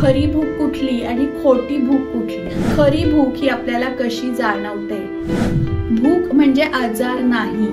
खरी भूक कुठली आणि खोटी भूक कुठली? खरी भूक ही आपल्याला कशी जाणवते? भूक म्हणजे आजार नाही.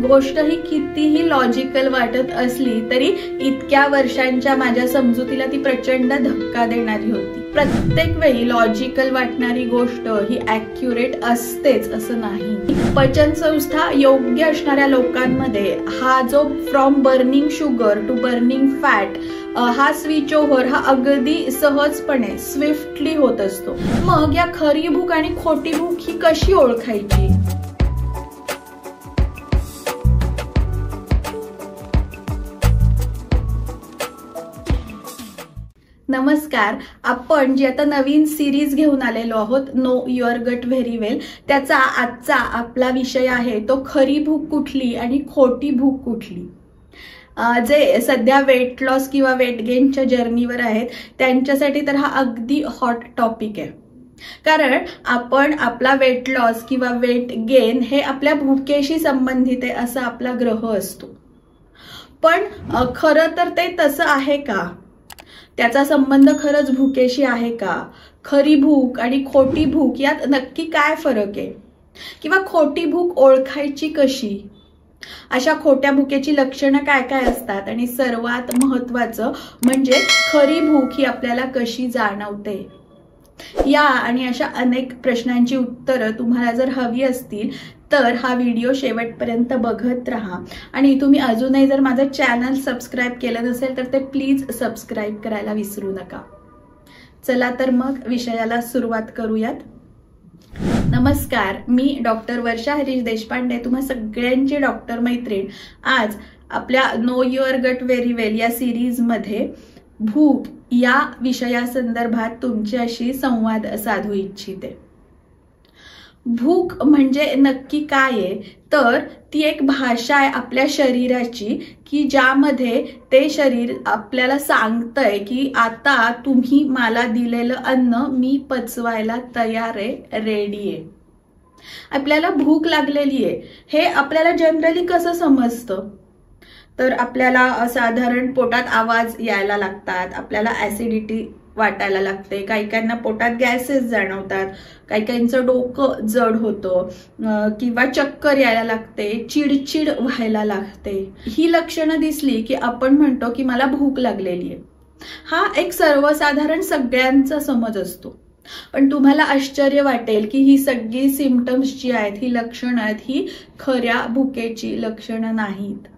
गोष्ट ही कितीही लॉजिकल वाटत असली तरी इतक्या वर्षांच्या माझ्या समजुतीला ती प्रचंड धक्का देणारी होती. प्रत्येक वेळी लॉजिकल वाटणारी गोष्ट ही ॲक्युरेट असतेच असं नाही. पचन संस्था योग्य असणाऱ्या लोकांमध्ये हा जो from burning sugar to burning fat हा स्विच ओव्हर हा अगदी सहजपणे स्विफ्टली होत असतो. मग या खरी भूक आणि खोटी भूक ही कशी ओळखायची? नमस्कार. आपण जी आता नवीन सिरीज घेऊन आलेलो आहोत, नो युअर गट व्हेरी वेल, त्याचा आजचा आपला विषय आहे तो खरी भूक कुठली आणि खोटी भूक कुठली. जे सध्या वेट लॉस किंवा वेट गेनच्या जर्नीवर आहेत त्यांच्यासाठी तर हा अगदी हॉट टॉपिक आहे. कारण आपण आपला वेट लॉस किंवा वेट गेन हे आपल्या भूकेशी संबंधित आहे असा आपला ग्रह असतो. पण खरं तर ते तसं आहे का? त्याचा संबंध खरंच भूकेशी आहे का? खरी भूक आणि खोटी भूक यात नक्की काय फरक आहे? किंवा खोटी भूक ओळखायची कशी? अशा खोट्या भुकेची लक्षणं काय काय असतात? आणि सर्वात महत्त्वाचं म्हणजे खरी भूक ही आपल्याला कशी जाणवते? या आणि अशा अनेक प्रश्नांची उत्तरं तुम्हाला जर हवी असतील तर हा व्हिडिओ शेवटपर्यंत बघत राहा. आणि तुम्ही अजूनही जर माझं चॅनल सबस्क्राईब केलं नसेल तर ते प्लीज सबस्क्राईब करायला विसरू नका. चला तर मग विषयाला सुरुवात करूयात. नमस्कार, मी डॉक्टर वर्षा हरीश देशपांडे, तुम्हा सगळ्यांची डॉक्टर मैत्रीण. आज आपल्या नो युअर गट व्हेरी वेल या सिरीजमध्ये भूक या विषयासंदर्भात तुमच्याशी संवाद साधू इच्छिते. भूक म्हणजे नक्की काय आहे? तर ती एक भाषा आहे आपल्या शरीराची की ज्यामध्ये ते शरीर आपल्याला सांगतंय की आता तुम्ही मला दिलेलं अन्न मी पचवायला तयार आहे, रेडी आहे. आपल्याला भूक लागलेली आहे हे आपल्याला जनरली कसं समजतं? तर आपल्याला साधारण पोटात आवाज यायला लागतात, आपल्याला ऍसिडिटी वाटायला लागते, काही काहींना पोटात गॅसेस जाणवतात, काही काहींचं डोकं जड होतं किंवा चक्कर यायला लागते, चिडचिड व्हायला लागते. ही लक्षणं दिसली की आपण म्हणतो की मला भूक लागलेली आहे. हा एक सर्वसाधारण सगळ्यांचा समज असतो. पण तुम्हाला आश्चर्य वाटेल की ही सगळी सिम्पटम्स जी आहेत, ही लक्षणं आहेत, ही खऱ्या भुकेची लक्षणं नाहीत.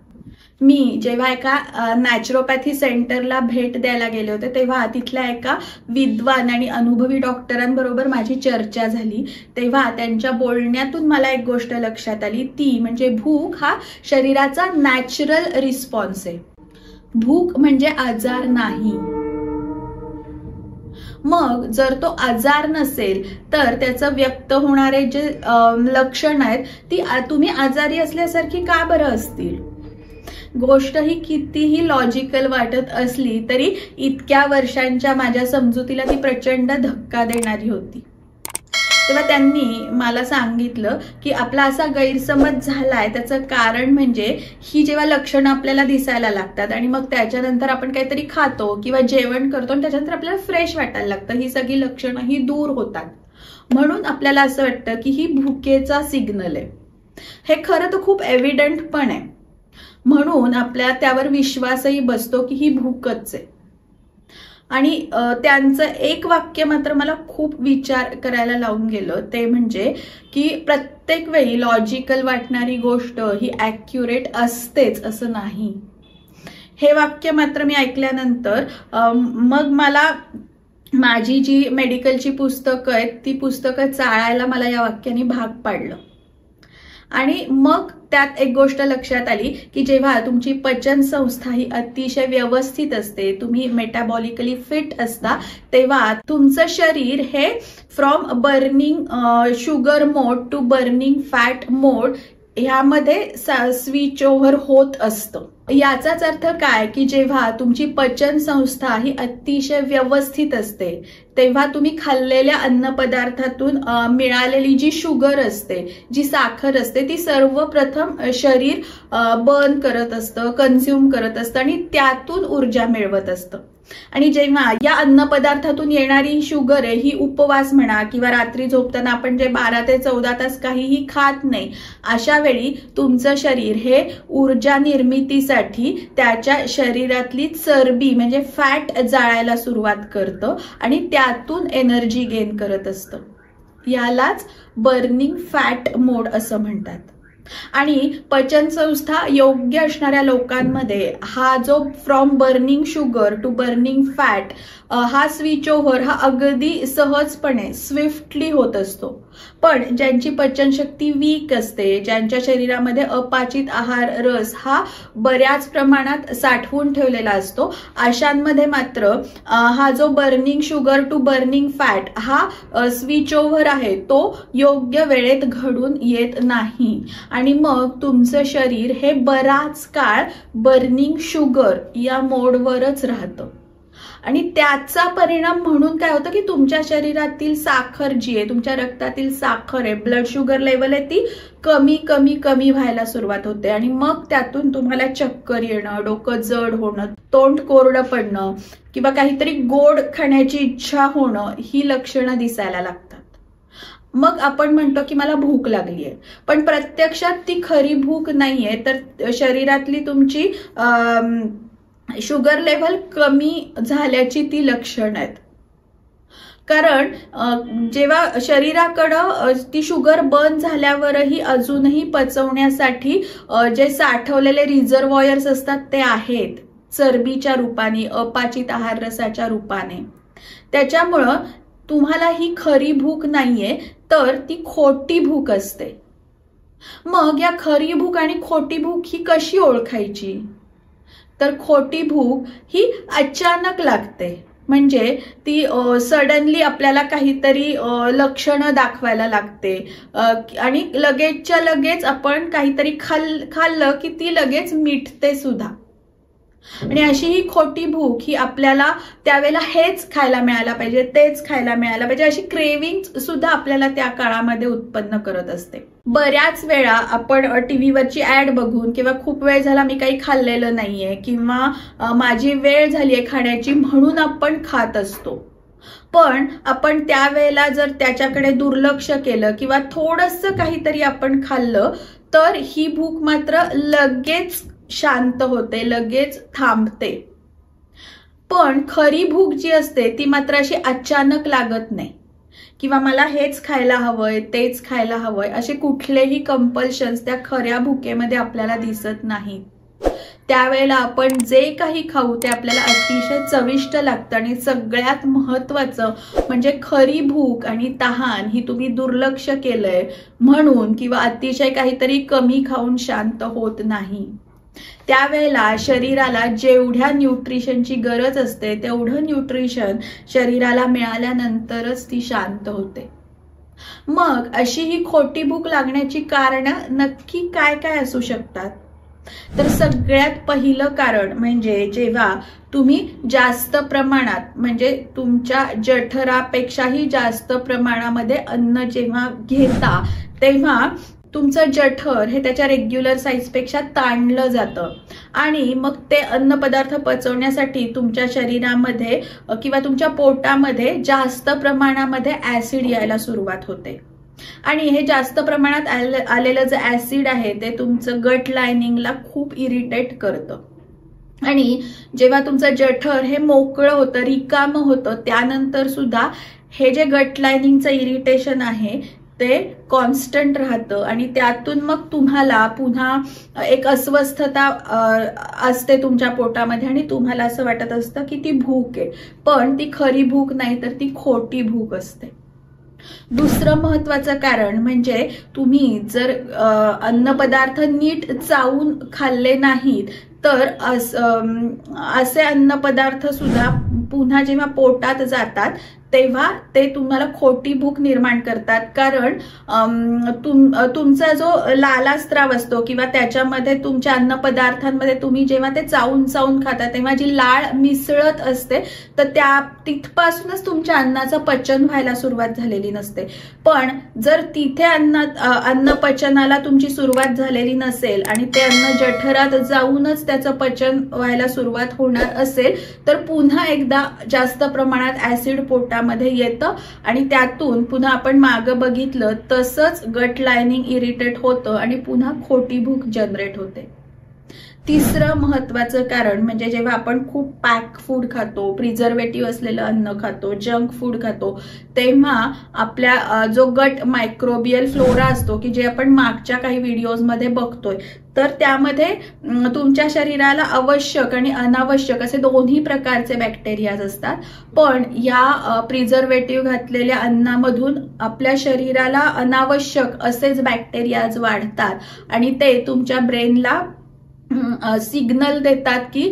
मी जेव्हा एका नॅचरोपॅथी सेंटरला भेट द्यायला गेले होते तेव्हा तिथल्या एका विद्वान आणि अनुभवी डॉक्टरांबरोबर माझी चर्चा झाली. तेव्हा त्यांच्या बोलण्यातून मला एक गोष्ट लक्षात आली, ती म्हणजे भूक हा शरीराचा नॅचरल रिस्पॉन्स आहे. भूक म्हणजे आजार नाही. मग जर तो आजार नसेल तर त्याचं व्यक्त होणारे जे लक्षण आहेत ती तुम्ही आजारी असल्यासारखी का बरं असतील? गोष्ट ही कितीही लॉजिकल वाटत असली तरी इतक्या वर्षांच्या माझ्या समजुतीला ती प्रचंड धक्का देणारी होती. तेव्हा त्यांनी मला सांगितलं की आपला असा गैरसमज झालाय त्याचं कारण म्हणजे ही जेव्हा लक्षणं आपल्याला दिसायला लागतात आणि मग त्याच्यानंतर आपण काहीतरी खातो किंवा जेवण करतो आणि त्याच्यानंतर आपल्याला फ्रेश वाटायला लागतं, ही सगळी लक्षणं ही दूर होतात. म्हणून आपल्याला असं वाटतं की ही भुकेचा सिग्नल आहे. हे खरं तर खूप एव्हिडंट पण आहे. म्हणून आपल्या त्यावर विश्वासही बसतो की ही भूकच आहे. आणि त्यांचं एक वाक्य मात्र मला खूप विचार करायला लावून गेलं, ते म्हणजे की प्रत्येक वेळी लॉजिकल वाटणारी गोष्ट ही ॲक्युरेट असतेच असं नाही. हे वाक्य मात्र मी ऐकल्यानंतर मग मला माझी जी मेडिकलची पुस्तकं आहेत ती पुस्तकं चाळायला मला या वाक्याने भाग पाडलं. आणि मग त्यात एक गोष्ट लक्षात आली की जेव्हा तुमची पचन संस्था ही अतिशय व्यवस्थित असते, तुम्ही मेटाबॉलिकली फिट असता, तेव्हा तुमचं शरीर हे from burning sugar mode to burning fat mode ह्यामध्ये स्विच ओव्हर होत असतं. याचाच अर्थ काय की जेव्हा तुमची पचन संस्था ही अतिशय व्यवस्थित असते तेव्हा तुम्ही खाल्लेल्या अन्नपदार्थातून मिळालेली जी शुगर असते, जी साखर असते, ती सर्वप्रथम शरीर बर्न करत असतं, कन्झ्युम करत असतं आणि त्यातून ऊर्जा मिळवत असतं. आणि जेव्हा या अन्नपदार्थातून येणारी शुगर आहे ही उपवास म्हणा किंवा रात्री झोपताना आपण जे 12 ते 14 तास काहीही खात नाही, अशा वेळी तुमचं शरीर हे ऊर्जा निर्मितीसाठी त्याच्या शरीरातली चरबी म्हणजे फॅट जाळायला सुरुवात करतं आणि त्यातून एनर्जी गेन करत असतं. यालाच बर्निंग फॅट मोड असं म्हणतात. आणि पचन संस्था योग्य असणाऱ्या लोकांमध्ये हा जो from burning sugar to burning fat हा स्विच ओव्हर हा अगदी सहजपणे स्विफ्टली होत असतो. पण ज्यांची पचनशक्ती वीक असते, ज्यांच्या शरीरामध्ये अपाचित आहार रस हा बऱ्याच प्रमाणात साठवून ठेवलेला असतो, अशांमध्ये मात्र हा जो burning sugar to burning fat हा स्विच ओव्हर आहे तो योग्य वेळेत घडून येत नाही आणि मग तुमचं शरीर हे बराच काळ बर्निंग शुगर या मोडवरच राहतं. आणि त्याचा परिणाम म्हणून काय होतं की तुमच्या शरीरातील साखर जी आहे, तुमच्या रक्तातील साखर आहे, ब्लड शुगर लेवल आहे, ती कमी कमी कमी व्हायला सुरुवात होते आणि मग त्यातून तुम्हाला चक्कर येणं, डोकं जड होणं, तोंड कोरडं पडणं किंवा काहीतरी गोड खाण्याची इच्छा होणं ही लक्षणं दिसायला लागतात. मग आपण म्हणतो की मला भूक लागलीये, पण प्रत्यक्षात ती खरी भूक नाहीये, तर शरीरातली तुमची शुगर लेवल कमी झाल्याची ती लक्षणं आहेत. कारण जेव्हा शरीराकडं ती शुगर बर्न झाल्यावरही अजूनही पचवण्यासाठी जे साठवलेले रिझर्वॉयर्स असतात ते आहेत चरबीच्या रूपाने, अपाचित आहार रसाच्या रूपाने. त्याच्यामुळं तुम्हाला ही खरी भूक नाहीये, तर ती खोटी भूक असते. मग या खरी भूक आणि खोटी भूक ही कशी ओळखायची? तर खोटी भूक ही अचानक लागते, म्हणजे ती सडनली आपल्याला काहीतरी लक्षणं दाखवायला लागते आणि लगेचच्या लगेच आपण काहीतरी खाल्लं की ती लगेच मिटते सुद्धा. आणि अशी ही खोटी भूक ही आपल्याला त्यावेळेला हेच खायला मिळायला पाहिजे, तेच खायला मिळायला पाहिजे, अशी क्रेविंग सुद्धा आपल्याला त्या काळामध्ये उत्पन्न करत असते. बऱ्याच वेळा आपण टीव्हीवरची ऍड बघून किंवा खूप वेळ झाला मी काही खाल्लेलं नाहीये किंवा माझी वेळ झालीये खाण्याची म्हणून आपण खात असतो. पण आपण त्यावेळेला जर त्याच्याकडे दुर्लक्ष केलं किंवा थोडंसं काहीतरी आपण खाल्लं तर ही भूक मात्र लगेच शांत होते, लगेच थांबते. पण खरी भूक जी असते ती मात्र अशी अचानक लागत नाही किंवा मला हेच खायला हवंय, तेच खायला हवंय असे कुठलेही कंपल्शन्स त्या खऱ्या भुकेमध्ये आपल्याला दिसत नाही. त्यावेळेला आपण जे काही खाऊ ते आपल्याला अतिशय चविष्ट लागतं आणि सगळ्यात महत्त्वाचं म्हणजे खरी भूक आणि तहान ही तुम्ही दुर्लक्ष केलंय म्हणून किंवा अतिशय काहीतरी कमी खाऊन शांत होत नाही. त्यावेळेला शरीराला जेवढ्या न्यूट्रिशनची गरज असते तेवढं न्यूट्रिशन शरीराला मिळाल्यानंतरच ती शांत होते. मग अशी ही खोटी भूक लागण्याची कारणं नक्की काय काय असू शकतात? तर सगळ्यात पहिलं कारण म्हणजे जेव्हा तुम्ही जास्त प्रमाणात म्हणजे तुमच्या जठरापेक्षाही जास्त प्रमाणामध्ये अन्न जेव्हा घेता तेव्हा तुमचं जठर हे त्याच्या रेग्युलर साईजपेक्षा ताणलं जातं आणि मग ते अन्नपदार्थ पचवण्यासाठी तुमच्या शरीरामध्ये किंवा तुमच्या पोटामध्ये जास्त प्रमाणामध्ये ऍसिड यायला सुरुवात होते. आणि हे जास्त प्रमाणात आलेलं जे ऍसिड आहे ते तुमचं गट लायनिंगला खूप इरिटेट करतं. आणि जेव्हा तुमचं जठर हे मोकळं होतं, रिकामं होतं, त्यानंतर सुद्धा हे जे गट लायनिंगचं इरिटेशन आहे ते कॉन्स्टंट राहतं आणि त्यातून मग तुम्हाला पुन्हा एक अस्वस्थता असते तुमच्या पोटामध्ये आणि तुम्हाला असं वाटत असतं की ती भूक आहे, पण ती खरी भूक नाही तर ती खोटी भूक असते. दुसरं महत्त्वाचं कारण म्हणजे तुम्ही जर अन्नपदार्थ नीट चावून खाल्ले नाहीत तर असे अन्नपदार्थ सुद्धा पुन्हा जेव्हा पोटात जातात तेव्हा ते तुम्हाला खोटी भूक निर्माण करतात. कारण तुमचा जो लालास्त्राव असतो किंवा त्याच्यामध्ये तुमच्या अन्नपदार्थांमध्ये तुम्ही जेव्हा ते चावून चावून खाता तेव्हा जी लाळ मिसळत असते, तर त्या तिथपासूनच तुमच्या अन्नाचं पचन व्हायला सुरुवात झालेली नसते. पण जर तिथे अन्न पचनाला तुमची सुरुवात झालेली नसेल आणि ते अन्न जठरात जाऊनच त्याचं पचन व्हायला सुरुवात होणार असेल, तर पुन्हा एकदा जास्त प्रमाणात ऍसिड पोटामध्ये येतं आणि त्यातून पुन्हा आपण मागं बघितलं तसंच गट लायनिंग इरिटेट होतं आणि पुन्हा खोटी भूक जनरेट होते. तिसरं महत्वाचं कारण म्हणजे जेव्हा आपण खूप पॅक फूड खातो, प्रिझर्वेटिव्ह असलेलं अन्न खातो, जंक फूड खातो, तेव्हा आपल्या जो गट मायक्रोबियल फ्लोरा असतो की जे आपण मागच्या काही व्हिडिओजमध्ये बघतोय, तर त्यामध्ये तुमच्या शरीराला आवश्यक आणि अनावश्यक असे दोन्ही प्रकारचे बॅक्टेरियाज असतात. पण या प्रिझर्वेटिव्ह घातलेल्या अन्नामधून आपल्या शरीराला अनावश्यक असेच बॅक्टेरियाज वाढतात आणि ते तुमच्या ब्रेनला सिग्नल देतात की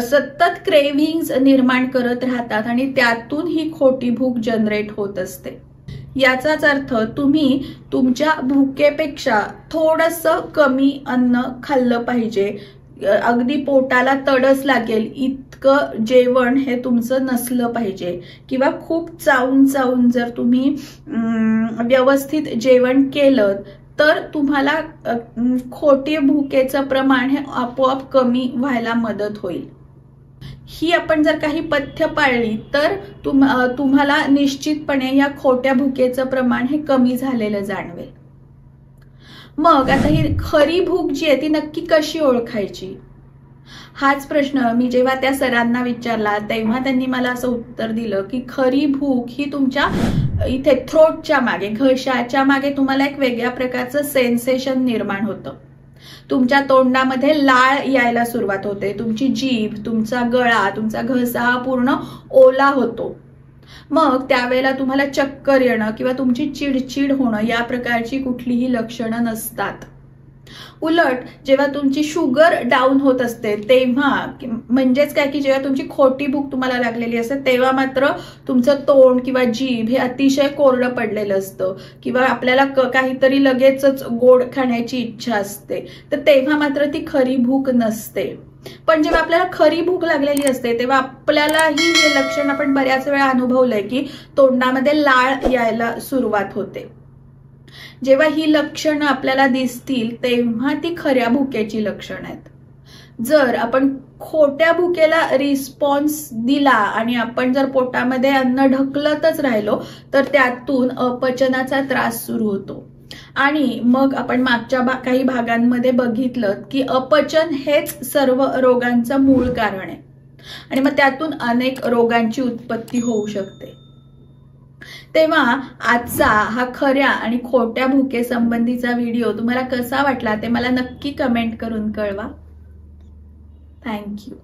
सतत क्रेव्हिंग्स निर्माण करत राहतात आणि त्यातून ही खोटी भूक जनरेट होत असते. याचाच अर्थ तुम्ही तुमच्या भुकेपेक्षा थोडंसं कमी अन्न खाल्लं पाहिजे. अगदी पोटाला तडस लागेल इतकं जेवण हे तुमचं नसलं पाहिजे. किंवा खूप चावून चावून जर तुम्ही व्यवस्थित जेवण केलं तर तुम्हाला खोटी भुकेचं प्रमाण हे आपोआप कमी व्हायला मदत होईल. ही आपण जर काही पथ्य पाळली तर तुम्हाला निश्चितपणे या खोट्या भुकेचं प्रमाण हे कमी झालेलं जाणवेल. मग आता ही खरी भूक जी आहे ती नक्की कशी ओळखायची, हाच प्रश्न मी जेव्हा त्या सरांना विचारला तेव्हा त्यांनी मला असं उत्तर दिलं की खरी भूक ही तुमच्या इथे थ्रोटच्या मागे, घशाच्या मागे तुम्हाला एक वेगळ्या प्रकारचं सेन्सेशन निर्माण होतं. तुमच्या तोंडामध्ये लाळ यायला सुरुवात होते, तुमची जीभ, तुमचा गळा, तुमचा घसा हा पूर्ण ओला होतो. मग त्यावेळेला तुम्हाला चक्कर येणं किंवा तुमची चिडचिड होणं या प्रकारची कुठलीही लक्षणं नसतात. उलट जेव्हा तुमची शुगर डाऊन होत असते तेव्हा, म्हणजेच काय की जेव्हा तुमची खोटी भूक तुम्हाला लागलेली असते तेव्हा मात्र तुमचं तोंड किंवा जीभ हे अतिशय कोरडं पडलेलं असतं किंवा आपल्याला काहीतरी लगेचच गोड खाण्याची इच्छा असते, तर तेव्हा मात्र ती खरी भूक नसते. पण जेव्हा आपल्याला खरी भूक लागलेली असते तेव्हा आपल्यालाही हे लक्षण आपण बऱ्याच वेळा अनुभवलंय की तोंडामध्ये लाळ यायला सुरुवात होते. जेव्हा ही लक्षणं आपल्याला दिसतील तेव्हा ती खऱ्या भुकेची लक्षणं आहेत. जर आपण खोट्या भुकेला रिस्पॉन्स दिला आणि आपण जर पोटामध्ये अन्न ढकलतच राहिलो तर त्यातून अपचनाचा त्रास सुरू होतो. आणि मग आपण मागच्या काही भागांमध्ये बघितलं की अपचन हेच सर्व रोगांचं मूळ कारण आहे आणि मग त्यातून अनेक रोगांची उत्पत्ती होऊ शकते. तेव्हा आजचा हा खऱ्या आणि खोट्या भुकेसंबंधीचा व्हिडिओ तुम्हाला कसा वाटला ते मला नक्की कमेंट करून कळवा. थँक्यू.